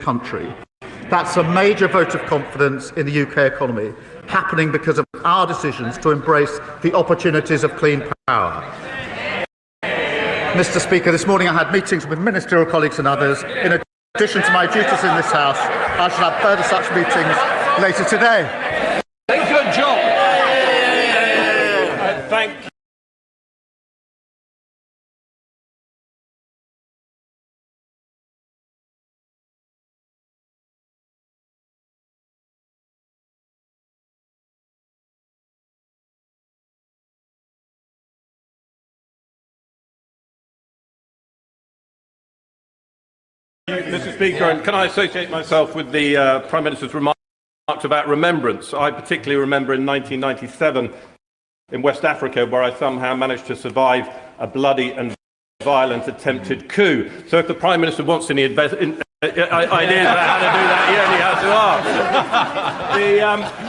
country. That's a major vote of confidence in the UK economy, happening because of our decisions to embrace the opportunities of clean power. Mr. Speaker, this morning I had meetings with ministerial colleagues and others. In addition to my duties in this House, I shall have further such meetings later today. Good job. Thank you. Mr. Speaker, and can I associate myself with the Prime Minister's remarks about remembrance? I particularly remember in 1997 in West Africa, where I somehow managed to survive a bloody and violent attempted coup. So if the Prime Minister wants any ideas about how to do that, he only has to ask. The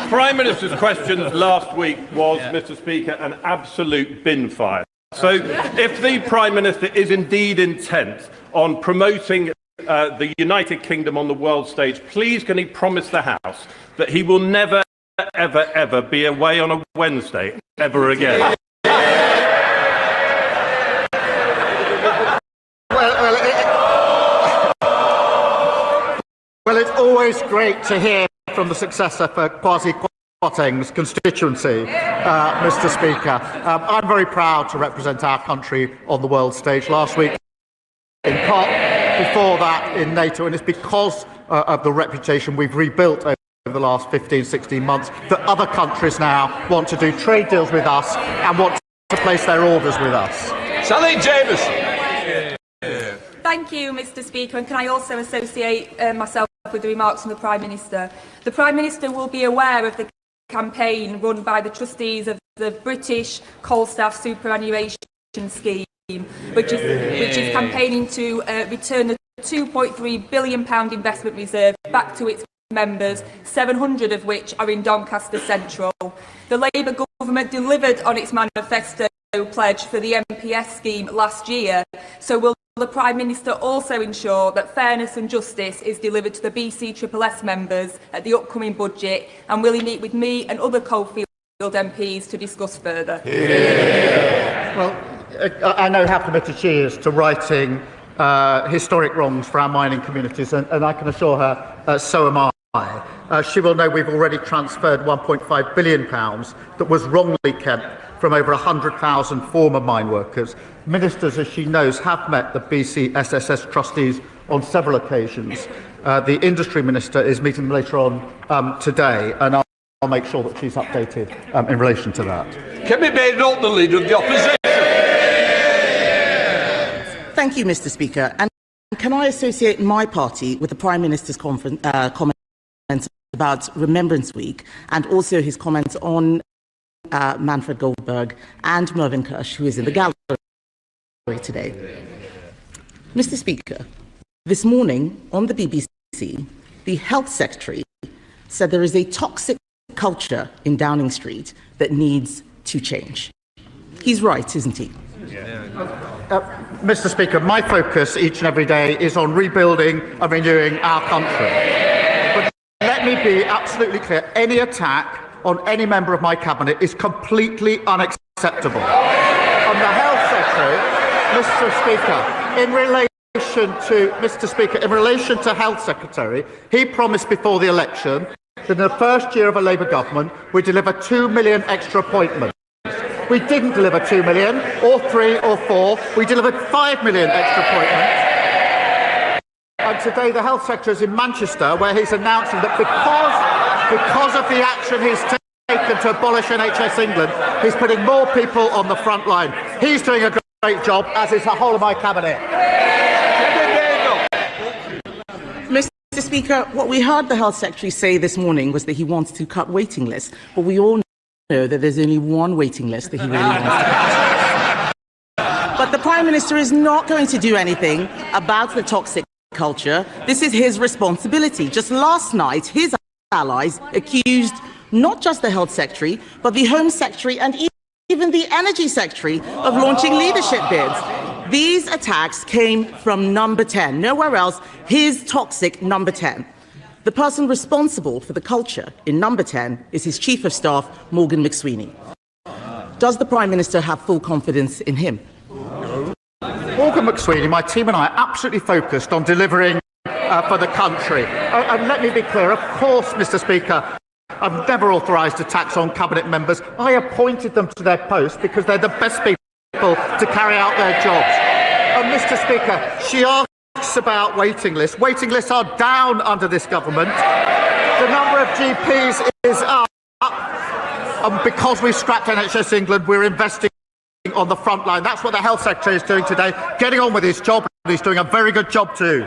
Prime Minister's questions last week was, Mr. Speaker, an absolute bin fire. So if the Prime Minister is indeed intent on promoting the United Kingdom on the world stage, please can he promise the House that he will never, ever, ever be away on a Wednesday ever again? Well, it's always great to hear from the successor for Kwasi Kwarteng's constituency, Mr. Speaker. I'm very proud to represent our country on the world stage. Last week in COP, before that in NATO, and it's because of the reputation we've rebuilt over the last 15, 16 months that other countries now want to do trade deals with us and want to place their orders with us. Sally James. Thank you, Mr. Speaker, and can I also associate myself with the remarks from the Prime Minister? The Prime Minister will be aware of the campaign run by the trustees of the British Coal Staff Superannuation Scheme, which is campaigning to return the £2.3 billion investment reserve back to its members, 700 of which are in Doncaster Central. The Labour government delivered on its manifesto pledge for the MPS scheme last year, so will the Prime Minister also ensure that fairness and justice is delivered to the BCSS members at the upcoming budget, and will he meet with me and other Coalfield MPs to discuss further? Well, I know how committed she is to righting historic wrongs for our mining communities, and I can assure her so am I. She will know we've already transferred £1.5 billion that was wrongly kept from over 100,000 former mine workers. Ministers, as she knows, have met the BCSS trustees on several occasions. The Industry Minister is meeting them later on today, and I'll make sure that she's updated in relation to that. Can be made not the Leader of the Opposition. Thank you, Mr. Speaker. And can I associate my party with the Prime Minister's comments about Remembrance Week, and also his comments on Manfred Goldberg and Mervyn Kirsch, who is in the gallery today. Mr. Speaker, this morning on the BBC, the Health Secretary said there is a toxic culture in Downing Street that needs to change. He's right, isn't he? Mr. Speaker, my focus each and every day is on rebuilding and renewing our country. But let me be absolutely clear, any attack on any member of my cabinet is completely unacceptable. On the Health Secretary, Mr. Speaker, in relation to Health Secretary, he promised before the election that in the first year of a Labour government we'd deliver 2 million extra appointments. We didn't deliver 2 million, or 3 or 4. We delivered 5 million extra appointments. And today the Health Secretary is in Manchester, where he's announcing that because of the action he's taken to abolish NHS England, he's putting more people on the front line. He's doing a great job, as is the whole of my cabinet. Mr. Speaker, what we heard the Health Secretary say this morning was that he wants to cut waiting lists, but we all know that there's only one waiting list that he really wants to cut. But the Prime Minister is not going to do anything about the toxic culture. This is his responsibility. Just last night, his allies accused not just the Health Secretary, but the Home Secretary and even the Energy Secretary of launching leadership bids. These attacks came from number 10, nowhere else, his toxic number 10. The person responsible for the culture in number 10 is his Chief of Staff, Morgan McSweeney. Does the Prime Minister have full confidence in him? Morgan McSweeney, my team and I are absolutely focused on delivering for the country. And let me be clear, of course, Mr. Speaker, I've never authorised attacks on cabinet members. I appointed them to their posts because they're the best people to carry out their jobs. And Mr. Speaker, she asks about waiting lists. Waiting lists are down under this government. The number of GPs is up. And because we've scrapped NHS England, we're investing on the front line. That's what the Health Secretary is doing today, getting on with his job, and he's doing a very good job too.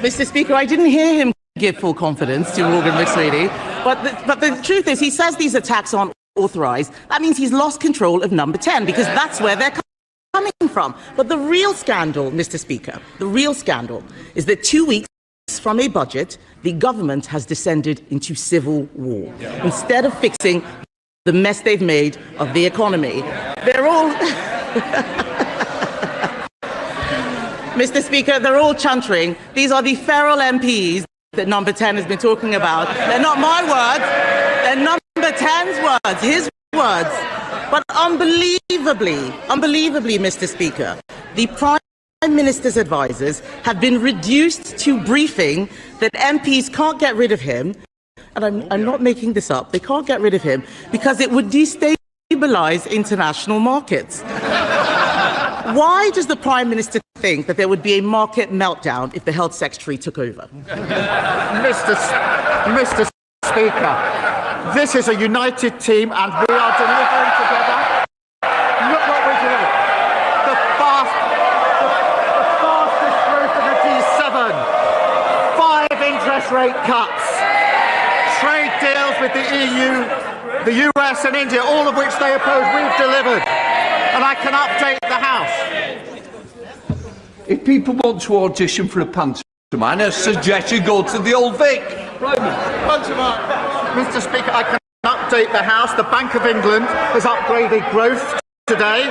Mr. Speaker, I didn't hear him give full confidence to Morgan McSweeney, but the truth is he says these attacks aren't authorised. That means he's lost control of number 10, because that's where they're coming from. But the real scandal, Mr. Speaker, the real scandal is that 2 weeks from a budget, the government has descended into civil war. Instead of fixing the mess they've made of the economy, they're all... Mr. Speaker, they're all chuntering. These are the feral MPs that number 10 has been talking about. They're not my words, they're number 10's words, his words. But unbelievably, Mr. Speaker, the Prime Minister's advisers have been reduced to briefing that MPs can't get rid of him, and I'm not making this up, they can't get rid of him because it would destabilise international markets. Why does the Prime Minister think that there would be a market meltdown if the Health Secretary took over? Mr. Speaker, this is a united team and we are delivering together. Look what we're doing. The fastest growth of the G7. 5 interest rate cuts. Trade deals with the EU, the US and India, all of which they oppose, we've delivered. And I can update the House. If people want to audition for a pantomime, I suggest you go to the Old Vic. Mr. Speaker, I can update the House. The Bank of England has upgraded growth today.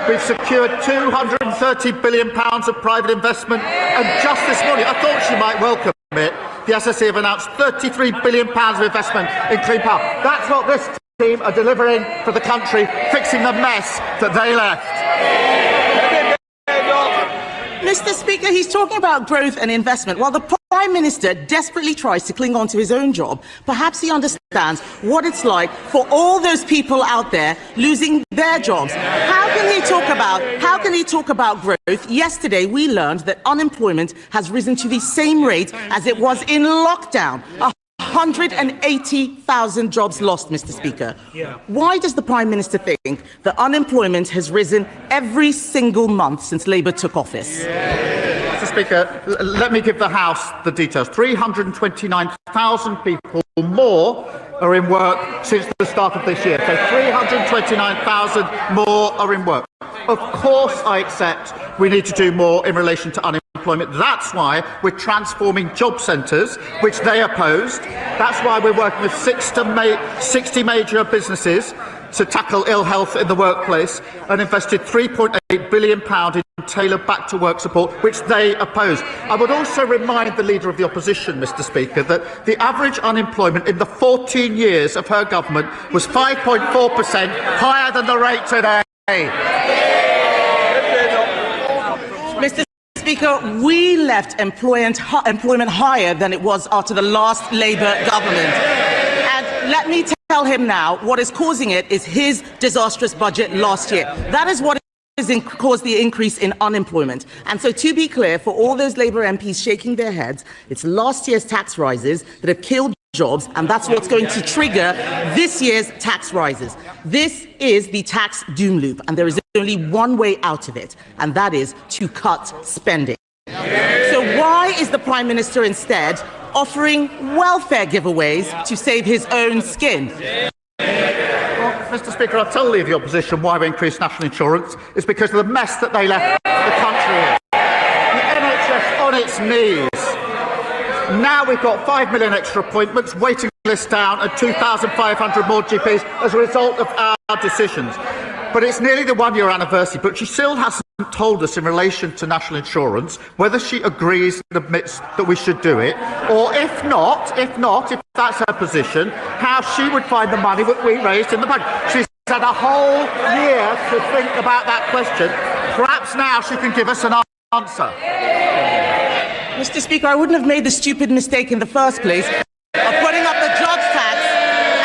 We've secured £230 billion of private investment. And just this morning, I thought she might welcome it, the SSE have announced £33 billion of investment in clean power. That's what this team are delivering for the country, fixing the mess that they left. Mr. Speaker, he's talking about growth and investment. While the Prime Minister desperately tries to cling on to his own job, perhaps he understands what it's like for all those people out there losing their jobs. How can he talk about growth? Yesterday, we learned that unemployment has risen to the same rate as it was in lockdown. 180,000 jobs lost, Mr. Speaker. Why does the Prime Minister think that unemployment has risen every single month since Labour took office? Mr. Speaker, let me give the House the details. 329,000 people more are in work since the start of this year. So 329,000 more are in work. Of course, I accept we need to do more in relation to unemployment. That's why we're transforming job centres, which they opposed. That's why we're working with 60 major businesses to tackle ill health in the workplace and invested £3.8 billion in tailored back-to-work support, which they opposed. I would also remind the Leader of the Opposition, Mr. Speaker, that the average unemployment in the 14 years of her government was 5.4%, higher than the rate today. Mr. Speaker, we left employment higher than it was after the last Labour government. And let me tell him now, what is causing it is his disastrous budget last year. That is what has caused the increase in unemployment. And so, to be clear, for all those Labour MPs shaking their heads, it's last year's tax rises that have killed jobs, and that's what's going to trigger this year's tax rises. This is the tax doom loop, and there is only one way out of it, and that is to cut spending. So why is the Prime Minister instead offering welfare giveaways to save his own skin? Well, Mr. Speaker, I'll tell the Leader of the Opposition why we increased national insurance. It's because of the mess that they left the country in. The NHS on its knees. Now we've got 5 million extra appointments, waiting lists down, and 2,500 more GPs as a result of our decisions. but it's nearly the one-year anniversary, but she still hasn't told us in relation to national insurance whether she agrees and admits that we should do it, or if not, if that's her position, how she would find the money that we raised in the budget. She's had a whole year to think about that question. Perhaps now she can give us an answer. Mr. Speaker, I wouldn't have made the stupid mistake in the first place of putting up the jobs tax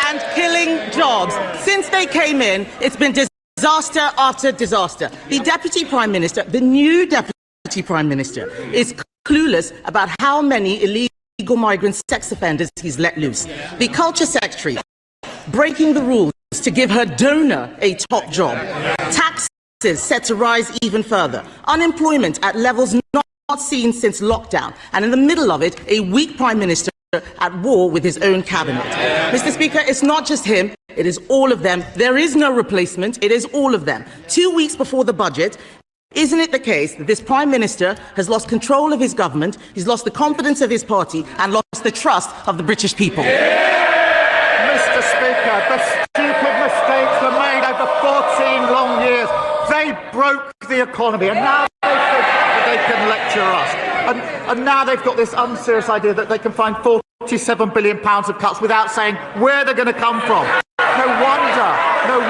and killing jobs. Since they came in, it's been disaster after disaster. The Deputy Prime Minister, the new Deputy Prime Minister, is clueless about how many illegal migrant sex offenders he's let loose. The Culture Secretary, breaking the rules to give her donor a top job. Taxes set to rise even further. Unemployment at levels not seen since lockdown. And in the middle of it, a weak Prime Minister at war with his own cabinet. Mr. Speaker, it's not just him, it is all of them. There is no replacement, it is all of them. 2 weeks before the budget, isn't it the case that this Prime Minister has lost control of his government, he's lost the confidence of his party and lost the trust of the British people? Mr. Speaker, the stupid mistakes were made over 14 long years. They broke the economy, and now they think that they can lecture us. And now they've got this unserious idea that they can find £47 billion of cuts without saying where they're going to come from. No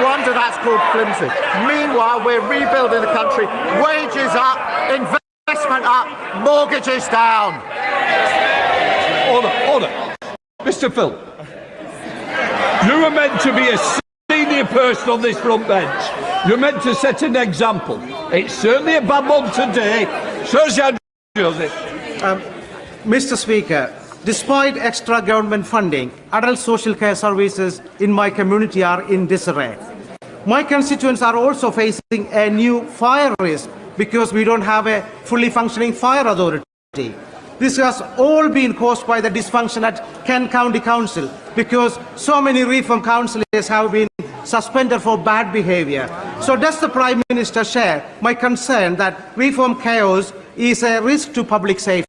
wonder that's called flimsy. Meanwhile, we're rebuilding the country. Wages up, investment up, mortgages down. Order. Mr. Phil, you were meant to be a senior person on this front bench. You're meant to set an example. It's certainly a bad one today. Mr. Speaker, despite extra government funding, adult social care services in my community are in disarray. My constituents are also facing a new fire risk because we don't have a fully functioning fire authority. This has all been caused by the dysfunction at Kent County Council because so many reform councillors have been suspended for bad behaviour. So does the Prime Minister share my concern that reform chaos is a risk to public safety?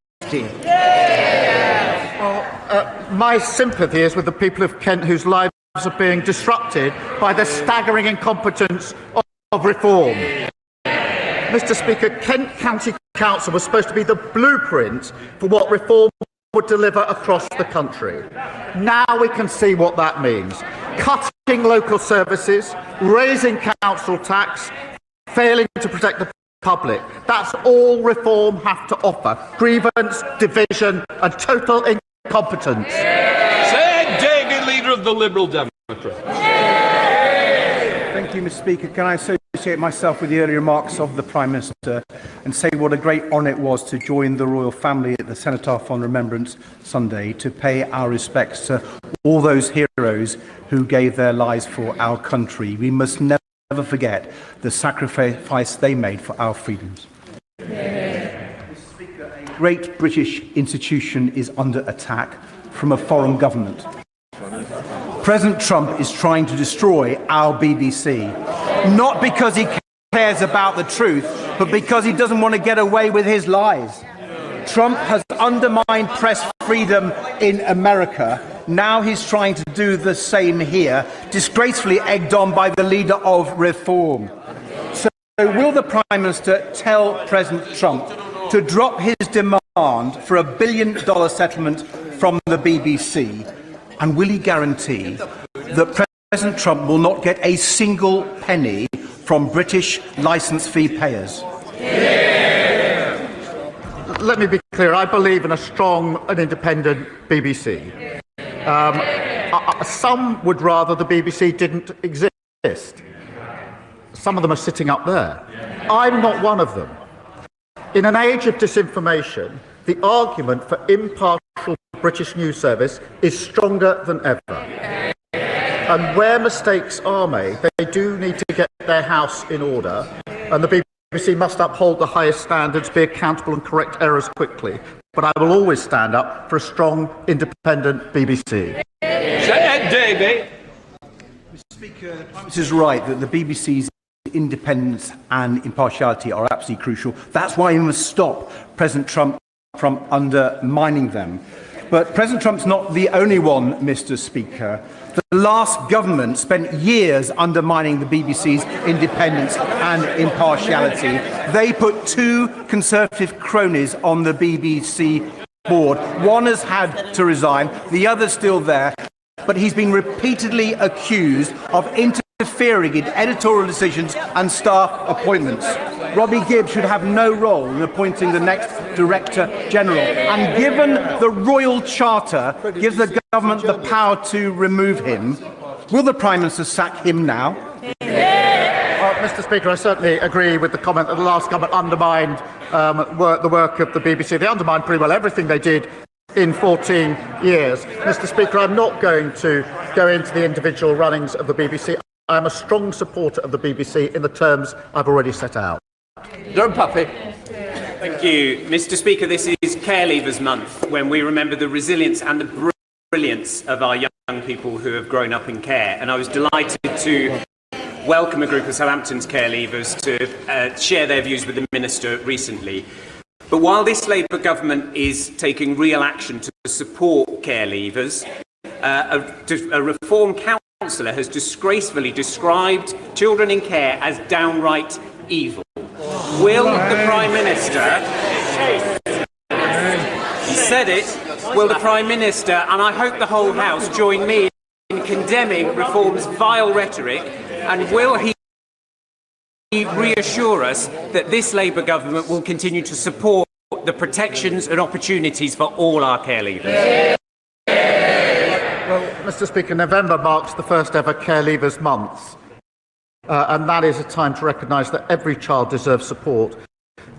My sympathy is with the people of Kent whose lives are being disrupted by the staggering incompetence of reform. Mr. Speaker, Kent County Council was supposed to be the blueprint for what reform would deliver across the country. Now we can see what that means. Cutting local services, raising council tax, failing to protect the public. That's all reform have to offer. Grievance, division and total incompetence. Say David, leader of the Liberal Democrats. Thank you, Mr. Speaker. Can I associate myself with the earlier remarks of the Prime Minister and say what a great honour it was to join the royal family at the Cenotaph on Remembrance Sunday to pay our respects to all those heroes who gave their lives for our country. We must never forget the sacrifice they made for our freedoms. Mr. Speaker, a great British institution is under attack from a foreign government. President Trump is trying to destroy our BBC, not because he cares about the truth, but because he doesn't want to get away with his lies. Trump has undermined press freedom in America. Now he's trying to do the same here, disgracefully egged on by the leader of reform. So will the Prime Minister tell President Trump to drop his demand for $1 billion settlement from the BBC? And will he guarantee that President Trump will not get a single penny from British licence fee payers? Let me be clear, I believe in a strong and independent BBC. Some would rather the BBC didn't exist. Some of them are sitting up there. I'm not one of them. In an age of disinformation, the argument for impartial British news service is stronger than ever. And where mistakes are made, they do need to get their house in order, and the BBC must uphold the highest standards, be accountable and correct errors quickly. But I will always stand up for a strong, independent BBC. David. Mr. Speaker, the Prime Minister is right that the BBC's independence and impartiality are absolutely crucial. That's why we must stop President Trump from undermining them. But President Trump's not the only one, Mr. Speaker. The last government spent years undermining the BBC's independence and impartiality. They put two Conservative cronies on the BBC board. One has had to resign, the other's still there, but he's been repeatedly accused of interfering in editorial decisions and staff appointments. Robbie Gibbs should have no role in appointing the next Director General. And given the Royal Charter gives the government the power to remove him, will the Prime Minister sack him now? Well, Mr. Speaker, I certainly agree with the comment that the last government undermined the work of the BBC. They undermined pretty well everything they did in 14 years. Mr. Speaker, I'm not going to go into the individual runnings of the BBC. I'm a strong supporter of the BBC in the terms I've already set out. Don't puppy. Thank you. Mr. Speaker, this is Care Leavers Month, when we remember the resilience and the brilliance of our young people who have grown up in care. And I was delighted to welcome a group of Southampton's care leavers to share their views with the Minister recently. But while this Labour government is taking real action to support care leavers, a Reform councillor has disgracefully described children in care as downright evil. Will the Prime Minister, he said it, will the Prime Minister, and I hope the whole House, join me in condemning Reform's vile rhetoric, and will he reassure us that this Labour government will continue to support the protections and opportunities for all our care leavers? Well, Mr. Speaker, November marks the first ever Care Leavers Month. And that is a time to recognise that every child deserves support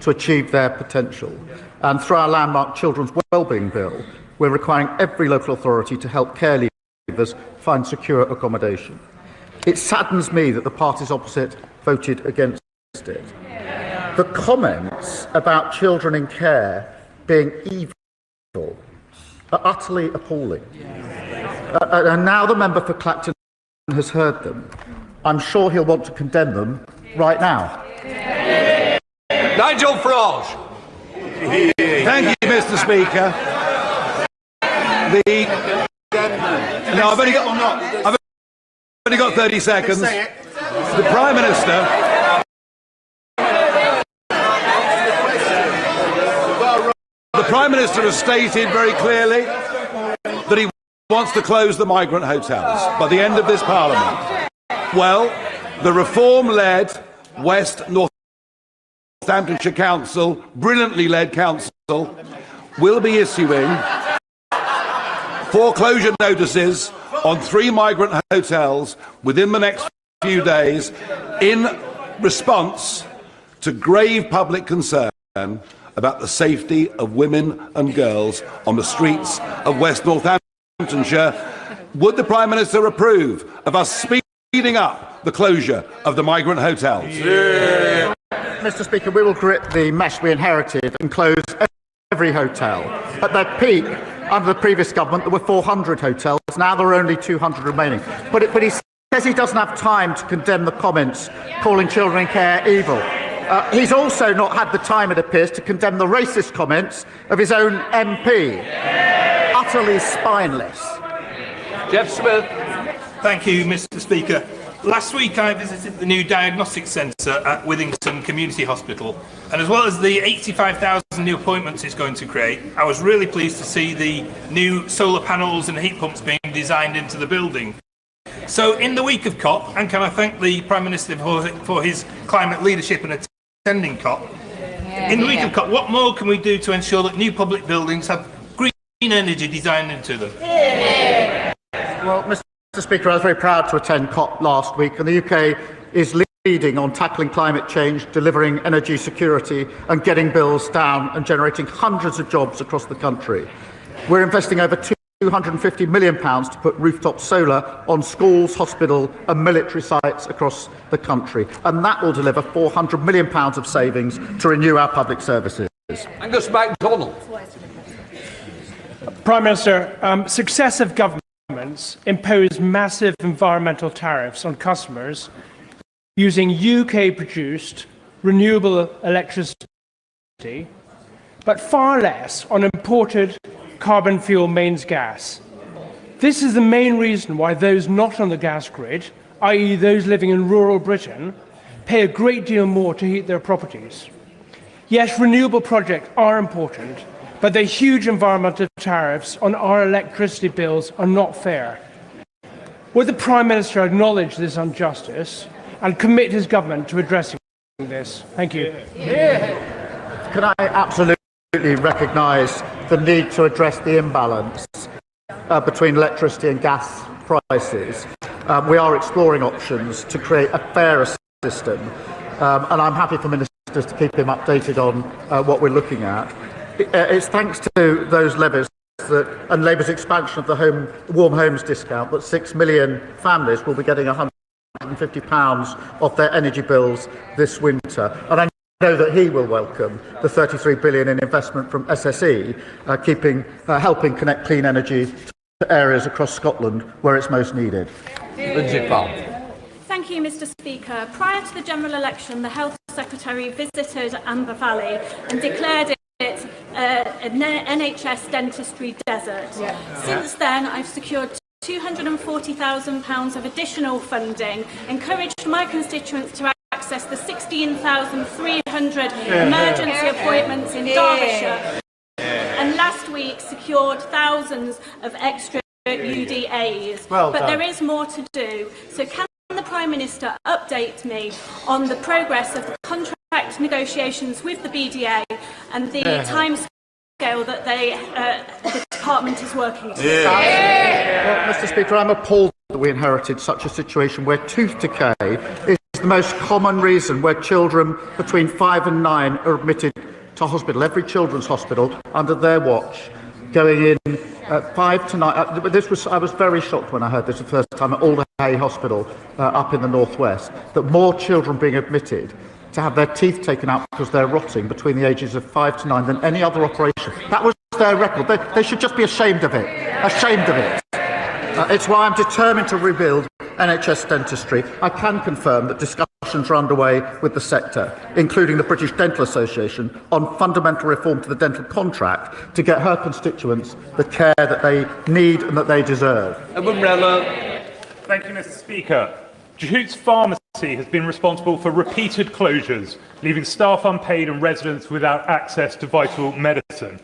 to achieve their potential. And through our landmark Children's Wellbeing Bill, we're requiring every local authority to help care leavers find secure accommodation. It saddens me that the parties opposite voted against it. The comments about children in care being evil are utterly appalling. And now the member for Clacton has heard them. I'm sure he'll want to condemn them right now. Nigel Farage. Thank you, Mr. Speaker. No, I've only got 30 seconds. The Prime Minister has stated very clearly that he wants to close the migrant hotels by the end of this Parliament. Well, the Reform-led West Northamptonshire Council, brilliantly led council, will be issuing foreclosure notices on 3 migrant hotels within the next few days in response to grave public concern about the safety of women and girls on the streets of West Northamptonshire. Would the Prime Minister approve of us speeding up the closure of the migrant hotels? Yeah. Mr. Speaker, we will grit the mess we inherited and close every hotel. At their peak, under the previous government, there were 400 hotels. Now there are only 200 remaining. But he says he doesn't have time to condemn the comments calling children in care evil. He's also not had the time, it appears, to condemn the racist comments of his own MP. Utterly spineless. Jeff Smith. Thank you, Mr. Speaker. Last week I visited the new diagnostic centre at Withington Community Hospital, and as well as the 85,000 new appointments it's going to create, I was really pleased to see the new solar panels and heat pumps being designed into the building. So in the week of COP, and can I thank the Prime Minister for his climate leadership and attending COP, in the week of COP, what more can we do to ensure that new public buildings have green energy designed into them? Well, Mr. Speaker, I was very proud to attend COP last week, and the UK is leading on tackling climate change, delivering energy security and getting bills down and generating hundreds of jobs across the country. We're investing over £250 million to put rooftop solar on schools, hospital and military sites across the country, and that will deliver £400 million of savings to renew our public services. Angus MacDonald. Prime Minister, successive governments impose massive environmental tariffs on customers using UK-produced renewable electricity, but far less on imported carbon fuel mains gas. This is the main reason why those not on the gas grid, i.e. those living in rural Britain, pay a great deal more to heat their properties. Yes, renewable projects are important, but the huge environmental tariffs on our electricity bills are not fair. Would the Prime Minister acknowledge this injustice and commit his government to addressing this? Thank you. Can I absolutely recognise the need to address the imbalance between electricity and gas prices? We are exploring options to create a fairer system, and I'm happy for ministers to keep him updated on what we're looking at. It's thanks to those levies and Labour's expansion of the warm homes discount that 6 million families will be getting £150 off their energy bills this winter. And I know that he will welcome the £33 billion in investment from SSE, helping connect clean energy to areas across Scotland where it's most needed. Thank you, Mr. Speaker. Prior to the general election, the Health Secretary visited Amber Valley and declared it an NHS dentistry desert. Since then, I've secured £240,000 of additional funding, encouraged my constituents to access the 16,300 emergency appointments in Derbyshire, and last week secured thousands of extra UDAs. But there is more to do. So can the Prime Minister update me on the progress of the contract negotiations with the BDA and the timescale that the department is working to? Well, Mr. Speaker, I'm appalled that we inherited such a situation where tooth decay is the most common reason where children between 5 and 9 are admitted to hospital. Every children's hospital under their watch going in 5 to 9. I was very shocked when I heard this the first time at Alderhay Hospital up in the northwest, that more children being admitted to have their teeth taken out because they're rotting between the ages of 5 to 9 than any other operation. That was their record. They should just be ashamed of it. Ashamed of it. It's why I'm determined to rebuild NHS dentistry. I can confirm that discussions are underway with the sector, including the British Dental Association, on fundamental reform to the dental contract to get her constituents the care that they need and that they deserve. Thank you, Mr. Speaker. Jehoot's pharmacy has been responsible for repeated closures, leaving staff unpaid and residents without access to vital medicine.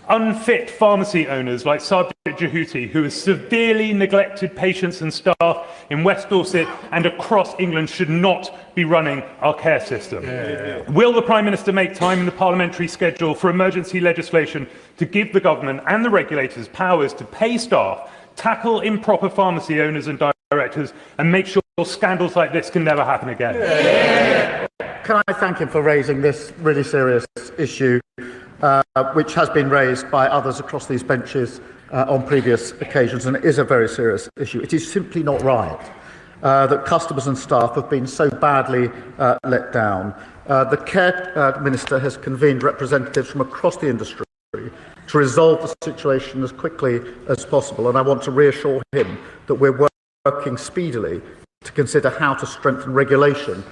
Unfit pharmacy owners like Sajid Jehooti, who has severely neglected patients and staff in West Dorset and across England, should not be running our care system. Will the Prime Minister make time in the parliamentary schedule for emergency legislation to give the government and the regulators powers to pay staff, tackle improper pharmacy owners and directors, and make sure scandals like this can never happen again? Can I thank him for raising this really serious issue, which has been raised by others across these benches on previous occasions, and it is a very serious issue. It is simply not right that customers and staff have been so badly let down. The Care Minister has convened representatives from across the industry to resolve the situation as quickly as possible, and I want to reassure him that we're working speedily to consider how to strengthen regulation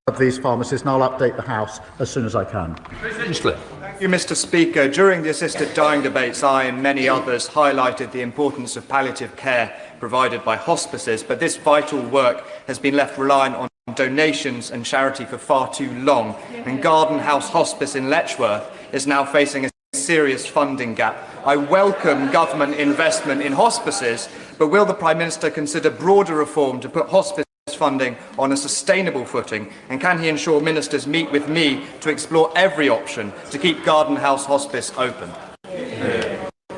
of these pharmacies, and I'll update the House as soon as I can. Thank you, Mr. Speaker. During the assisted dying debates, I and many others highlighted the importance of palliative care provided by hospices, but this vital work has been left reliant on donations and charity for far too long, and Garden House Hospice in Letchworth is now facing a serious funding gap. I welcome government investment in hospices, but will the Prime Minister consider broader reform to put hospice funding on a sustainable footing, and can he ensure ministers meet with me to explore every option to keep Garden House Hospice open?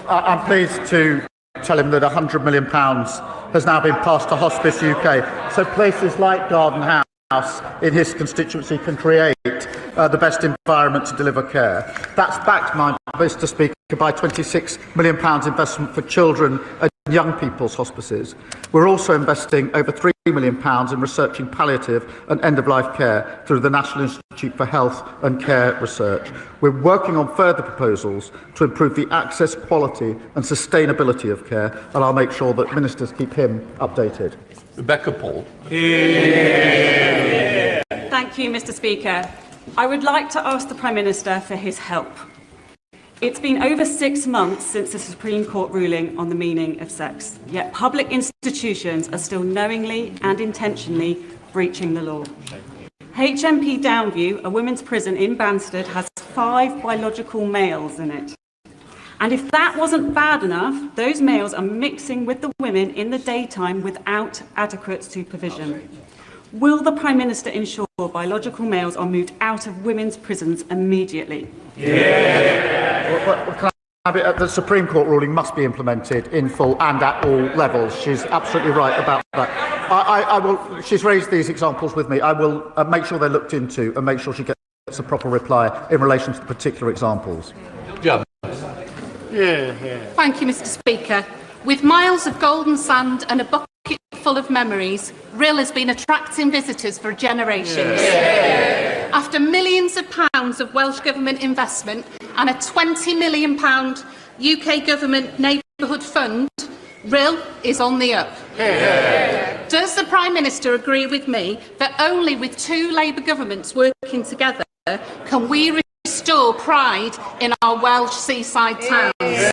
I'm pleased to tell him that £100 million has now been passed to Hospice UK, so places like Garden House in his constituency can create the best environment to deliver care. That's backed, Mr. Speaker, by £26 million investment for children and young people's hospices. We're also investing over £3 million in researching palliative and end-of-life care through the National Institute for Health and Care Research. We're working on further proposals to improve the access, quality and sustainability of care, and I'll make sure that ministers keep him updated. Rebecca Paul. Thank you, Mr. Speaker. I would like to ask the Prime Minister for his help. It's been over 6 months since the Supreme Court ruling on the meaning of sex, yet public institutions are still knowingly and intentionally breaching the law. HMP Downview, a women's prison in Banstead, has 5 biological males in it. And if that wasn't bad enough, those males are mixing with the women in the daytime without adequate supervision. Will the Prime Minister ensure biological males are moved out of women's prisons immediately? The Supreme Court ruling must be implemented in full and at all levels. She's absolutely right about that. She's raised these examples with me. I will make sure they're looked into and make sure she gets a proper reply in relation to the particular examples. Thank you, Mr. Speaker. With miles of golden sand and a bucket full of memories, Rill has been attracting visitors for generations. After millions of pounds of Welsh Government investment and a £20 million UK Government neighbourhood fund, Rill is on the up. Does the Prime Minister agree with me that only with 2 Labour governments working together can we restore pride in our Welsh seaside towns?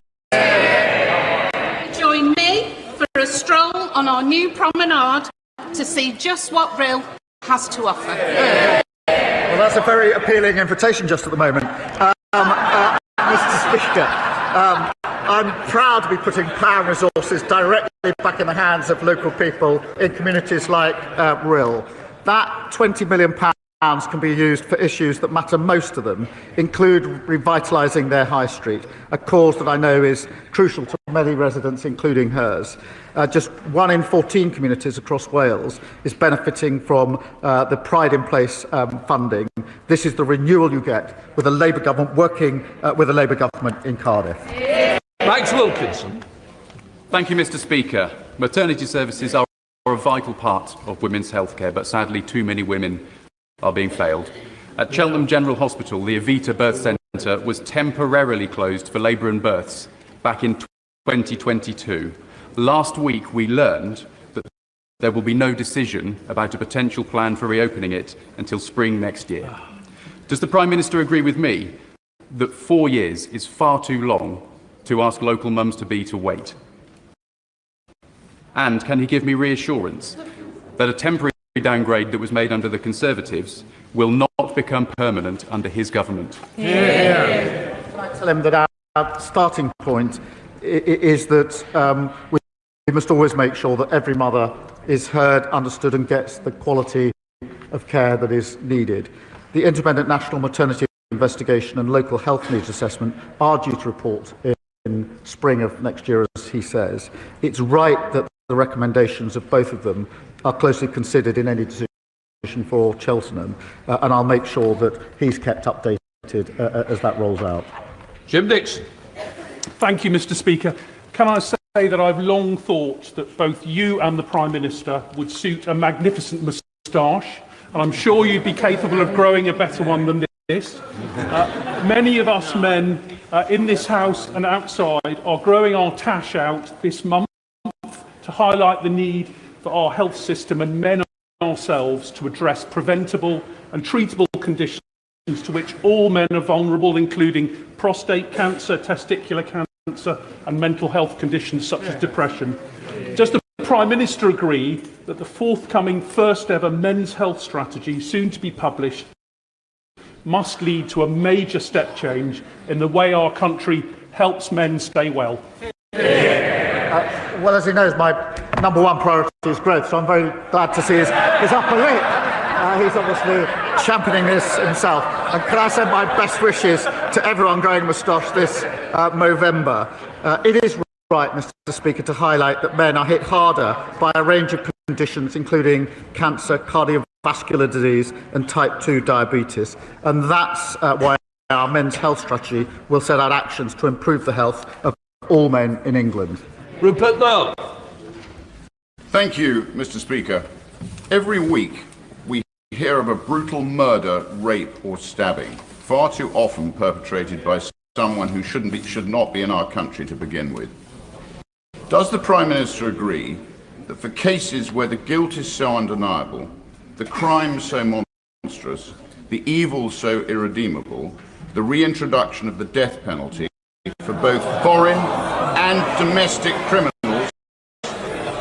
Join me for a stroll on our new promenade to see just what Rill has to offer. Well, that's a very appealing invitation just at the moment. Mr. Speaker, I'm proud to be putting power and resources directly back in the hands of local people in communities like Rill. That £20 million can be used for issues that matter most to them, include revitalising their high street, a cause that I know is crucial to many residents, including hers. Just 1 in 14 communities across Wales is benefiting from the Pride in Place funding. This is the renewal you get with a Labour government working with a Labour government in Cardiff. Max Wilkinson. Thank you, Mr. Speaker. Maternity services are a vital part of women's healthcare, but sadly too many women are being failed. At Cheltenham General Hospital, the Evita Birth Centre was temporarily closed for labour and births back in 2022. Last week, we learned that there will be no decision about a potential plan for reopening it until spring next year. Does the Prime Minister agree with me that 4 years is far too long to ask local mums-to-be to wait? And can he give me reassurance that a temporary downgrade that was made under the Conservatives will not become permanent under his government? Can I tell him that our starting point is that we must always make sure that every mother is heard, understood and gets the quality of care that is needed. The Independent National Maternity Investigation and Local Health Needs Assessment are due to report in spring of next year, as he says. It's right that the recommendations of both of them are closely considered in any decision for Cheltenham, and I'll make sure that he's kept updated as that rolls out. Jim Dixon. Thank you, Mr. Speaker. Can I say that I've long thought that both you and the Prime Minister would suit a magnificent moustache, and I'm sure you'd be capable of growing a better one than this. Many of us men in this House and outside are growing our tash out this month to highlight the need for our health system and men ourselves to address preventable and treatable conditions to which all men are vulnerable, including prostate cancer, testicular cancer and mental health conditions such as depression. Does the Prime Minister agree that the forthcoming first ever men's health strategy, soon to be published, must lead to a major step change in the way our country helps men stay well? Well, as he knows, my number one priority is growth, so I'm very glad to see his upper lip. He's obviously championing this himself. And can I send my best wishes to everyone growing moustache this November? It is right, Mr. Speaker, to highlight that men are hit harder by a range of conditions, including cancer, cardiovascular disease and type 2 diabetes. And that's why our men's health strategy will set out actions to improve the health of all men in England. Rupert Love. Thank you, Mr. Speaker. Every week we hear of a brutal murder, rape or stabbing, far too often perpetrated by someone who should not be in our country to begin with. Does the Prime Minister agree that for cases where the guilt is so undeniable, the crime so monstrous, the evil so irredeemable, the reintroduction of the death penalty for both foreign and domestic criminals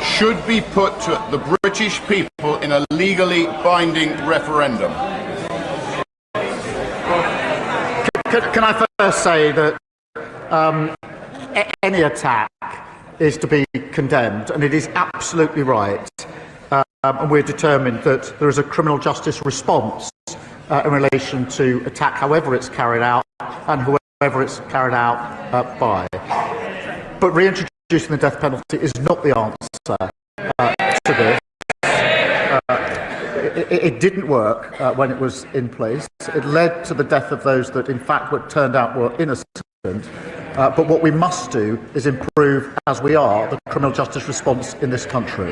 should be put to the British people in a legally binding referendum. Can I first say that any attack is to be condemned, and it is absolutely right, and we're determined that there is a criminal justice response in relation to attack, however it's carried out and whoever it's carried out by. But reintroducing the death penalty is not the answer to this. It didn't work when it was in place. It led to the death of those that in fact were turned out were innocent. But what we must do is improve, as we are, the criminal justice response in this country.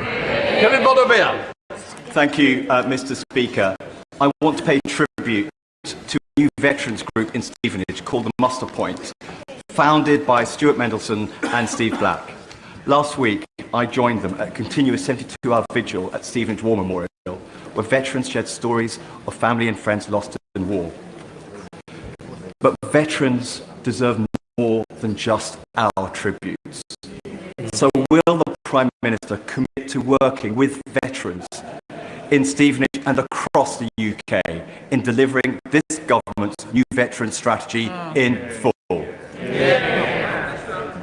Thank you, Mr. Speaker. I want to pay tribute to a new veterans group in Stevenage called the Muster Point, founded by Stuart Mendelsohn and Steve Black. Last week, I joined them at a continuous 72-hour vigil at Stevenage War Memorial, where veterans shared stories of family and friends lost in war. But veterans deserve more than just our tributes. So will the Prime Minister commit to working with veterans in Stevenage and across the UK in delivering this government's new veteran strategy in full?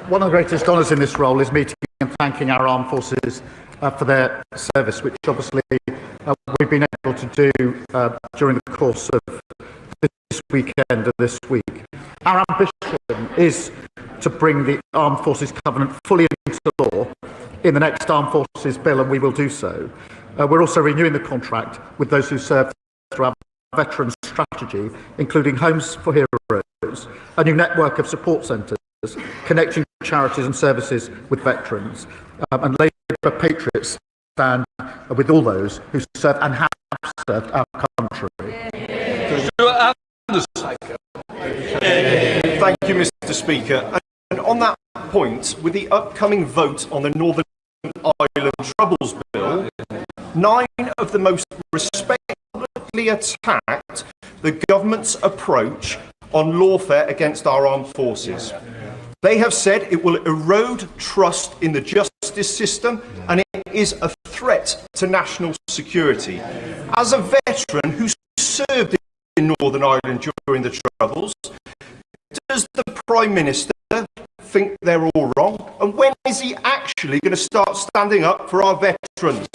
One of the greatest honours in this role is meeting and thanking our armed forces for their service, which obviously we've been able to do during the course of this weekend and this week. Our ambition is to bring the Armed Forces Covenant fully into law in the next Armed Forces Bill, and we will do so. We're also renewing the contract with those who serve through our veterans strategy, including Homes for Heroes, a new network of support centres connecting charities and services with veterans, and Labour Patriots stand with all those who serve and have served our country. Thank you, Mr. Speaker. And on that point, with the upcoming vote on the Northern Ireland Troubles Bill, 9 of the most respectfully attacked the government's approach on lawfare against our armed forces. They have said it will erode trust in the justice system and it is a threat to national security. As a veteran who served in Northern Ireland during the Troubles, does the Prime Minister think they're all wrong? And when is he actually going to start standing up for our veterans?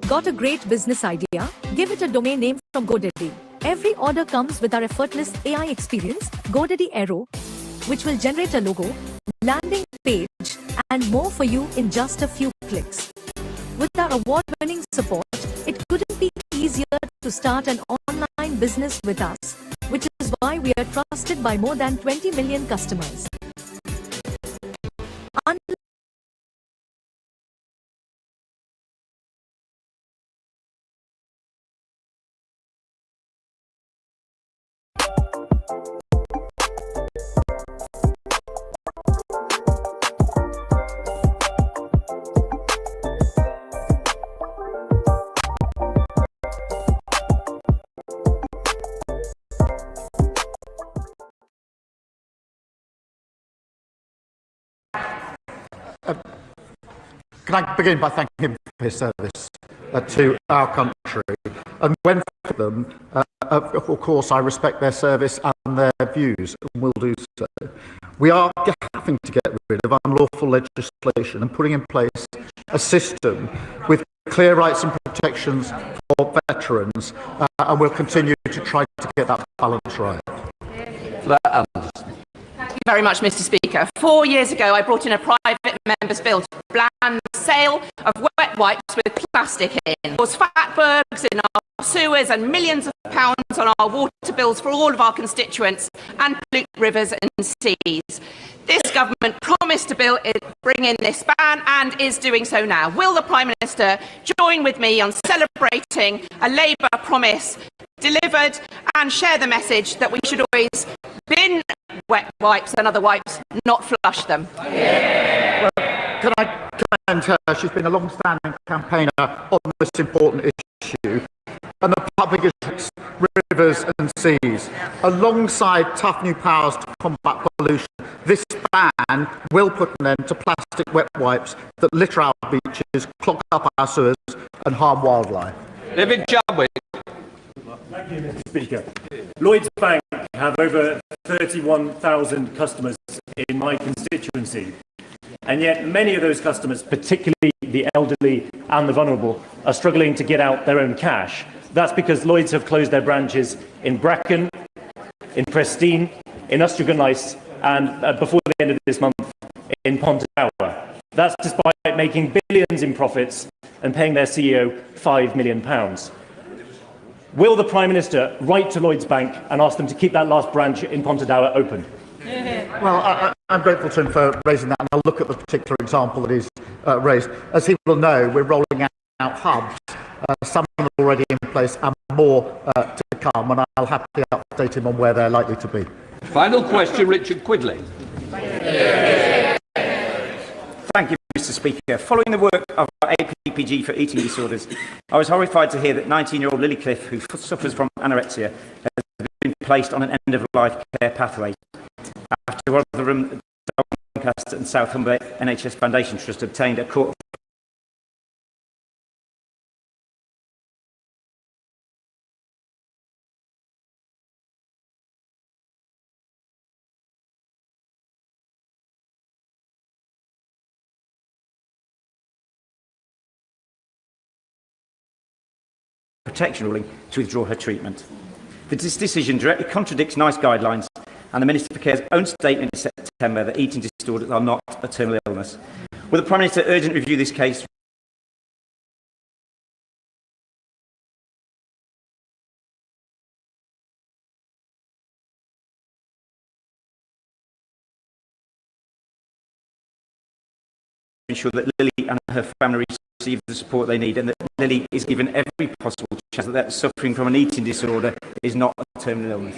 Got a great business idea? Give it a domain name from GoDaddy. Every order comes with our effortless AI experience, GoDaddy Aero, which will generate a logo, landing page, and more for you in just a few clicks. With our award-winning support, it couldn't be easier to start an online business with us, which is why we are trusted by more than 20 million customers. Can I begin by thanking him for his service to our country? And when for them, of course, I respect their service and their views, and will do so. We are having to get rid of unlawful legislation and putting in place a system with clear rights and protections for veterans, and we'll continue to try to get that balance right. Thank you very much, Mr. Speaker. 4 years ago, I brought in a private member's bill to ban the sale of wet wipes with plastic in. Cause fatbergs in our sewers and millions of pounds on our water bills for all of our constituents and pollute rivers and seas. This government promised to bring in this ban and is doing so now. Will the Prime Minister join with me on celebrating a Labour promise delivered and share the message that we should always bin wet wipes and other wipes, not flush them? Well, can I commend her? She's been a long-standing campaigner on this important issue, and the public is rivers and seas. Alongside tough new powers to combat pollution, this ban will put an end to plastic wet wipes that litter our beaches, clog up our sewers and harm wildlife. David Chadwick. Thank you, Mr. Speaker. Lloyds Bank have over 31,000 customers in my constituency, and yet many of those customers, particularly the elderly and the vulnerable, are struggling to get out their own cash. That's because Lloyds have closed their branches in Bracken, in Prestine, in Ustragan-Lice, and before the end of this month, in Pontower. That's despite making billions in profits and paying their CEO £5 million. Will the Prime Minister write to Lloyds Bank and ask them to keep that last branch in Pontower open? Well, I'm grateful to him for raising that, and I'll look at the particular example that he's raised. As he will know, we're rolling out hubs. Some are already in place and more to come, and I'll happily update him on where they're likely to be. Final question, Richard Quigley. Thank you, Mr. Speaker. Following the work of our APPG for eating disorders, I was horrified to hear that 19-year-old Lily Cliff, who suffers from anorexia, has been placed on an end-of-life care pathway after one of the Doncaster and Southumberland NHS Foundation Trust obtained a court protection ruling to withdraw her treatment. This decision directly contradicts NICE guidelines and the Minister for Care's own statement in September that eating disorders are not a terminal illness. Will the Prime Minister urgently review this case? Ensure that Lily and her family receive the support they need, and that Lily is given every possible chance that suffering from an eating disorder is not a terminal illness.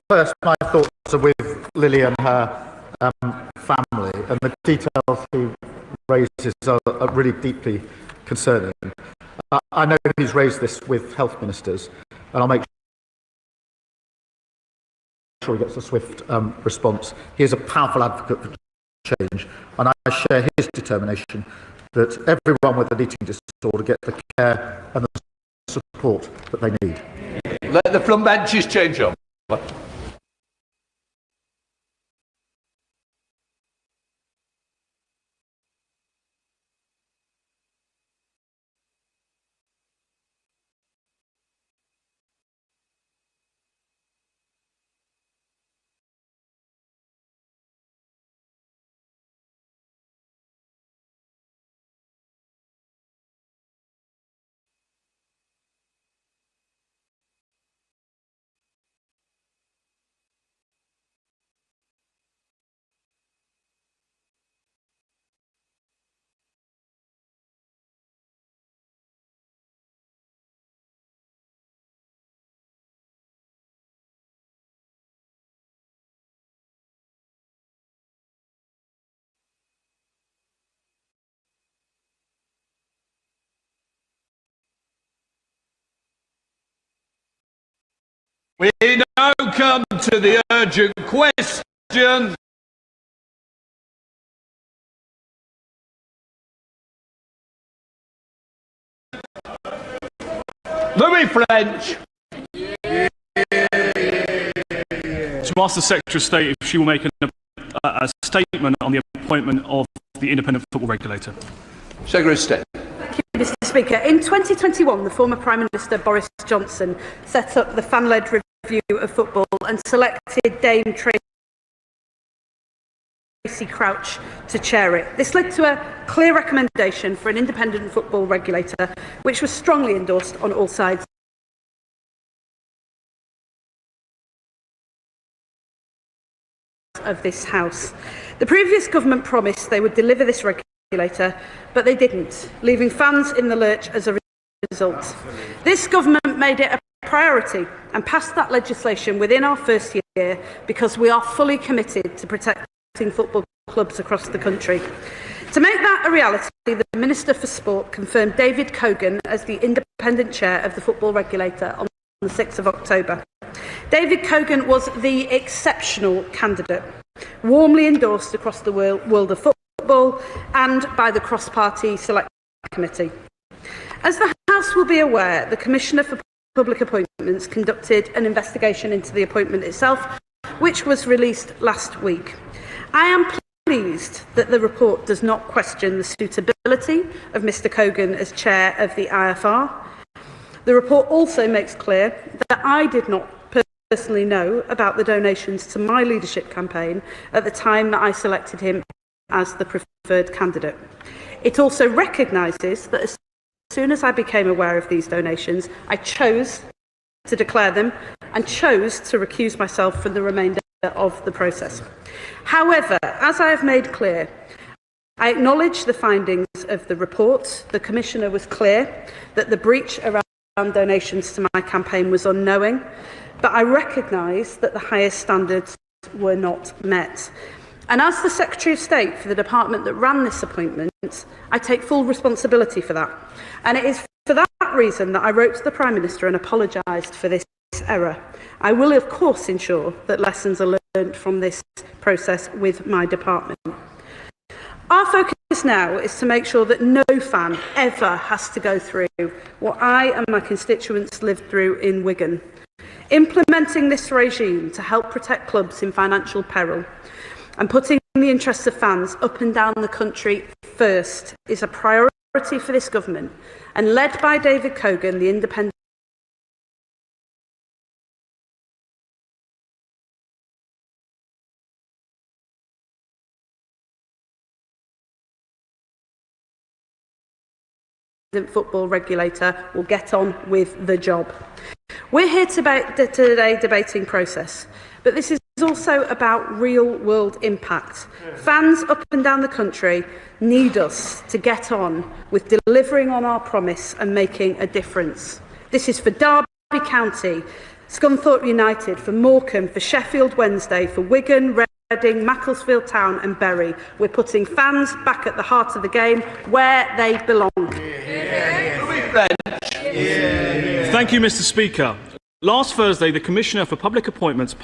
First, my thoughts are with Lily and her family, and the details he raises are really deeply concerning. I know he's raised this with health ministers, and I'll make sure he gets a swift response. He is a powerful advocate for change, and I share his determination that everyone with an eating disorder get the care and the support that they need. Let the front benches change up. We now come to the urgent question. Louis French. To ask the Secretary of State if she will make a statement on the appointment of the independent football regulator. Secretary of State. Mr. Speaker, in 2021, the former Prime Minister Boris Johnson set up the fan-led review of football and selected Dame Tracy Crouch to chair it. This led to a clear recommendation for an independent football regulator, which was strongly endorsed on all sides of this House. The previous government promised they would deliver this regulator, but they didn't, leaving fans in the lurch as a result. This government made it a priority and passed that legislation within our first year because we are fully committed to protecting football clubs across the country. To make that a reality, the Minister for Sport confirmed David Cogan as the independent chair of the football regulator on the 6th of October. David Cogan was the exceptional candidate, warmly endorsed across the world of football and by the cross-party select committee. As the House will be aware, the Commissioner for Public Appointments conducted an investigation into the appointment itself, which was released last week. I am pleased that the report does not question the suitability of Mr Cogan as chair of the IFR. The report also makes clear that I did not personally know about the donations to my leadership campaign at the time that I selected him as the preferred candidate. It also recognises that as soon as I became aware of these donations, I chose to declare them and chose to recuse myself from the remainder of the process. However, as I have made clear, I acknowledge the findings of the report. The Commissioner was clear that the breach around donations to my campaign was unknowing, but I recognise that the highest standards were not met. And as the Secretary of State for the department that ran this appointment, I take full responsibility for that. And it is for that reason that I wrote to the Prime Minister and apologised for this error. I will, of course, ensure that lessons are learned from this process with my department. Our focus now is to make sure that no fan ever has to go through what I and my constituents lived through in Wigan. Implementing this regime to help protect clubs in financial peril and putting the interests of fans up and down the country first is a priority for this government, and led by David Cogan, the independent football regulator will get on with the job. We're here today debating process, but this is also about real-world impact. Fans up and down the country need us to get on with delivering on our promise and making a difference. This is for Derby County, Scunthorpe United, for Morecambe, for Sheffield Wednesday, for Wigan, Reading, Macclesfield Town and Bury. We're putting fans back at the heart of the game where they belong. Thank you, Mr Speaker. Last Thursday, the Commissioner for Public Appointments